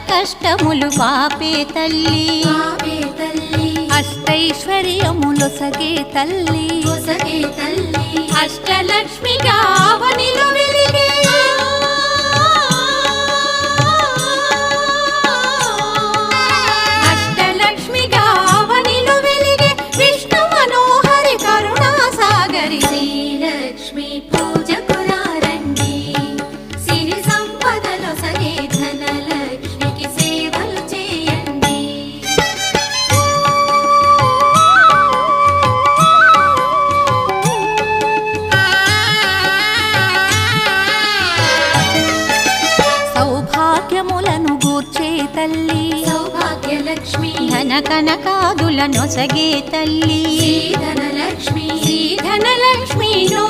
కష్టములు పాపే తల్లి అష్టైశ్వర్యములొసగే తల్లి అష్టలక్ష్మిగా అవనిలో వెలిగే అష్టలక్ష్మిగా అవనిలో వెలిగే విష్ణు మనోహరి కరుణా సాగరి శ్రీలక్ష్మి పూజకురారండి సిరి సంపదలో సగే ధనలక్ష్మికి సేవలు చేయండి. సౌభాగ్యములను గూర్చే తల్లి సౌభాగ్యలక్ష్మి ధన కనకాదుల నొసగే తల్లి ధనలక్ష్మి ధనలక్ష్మి నో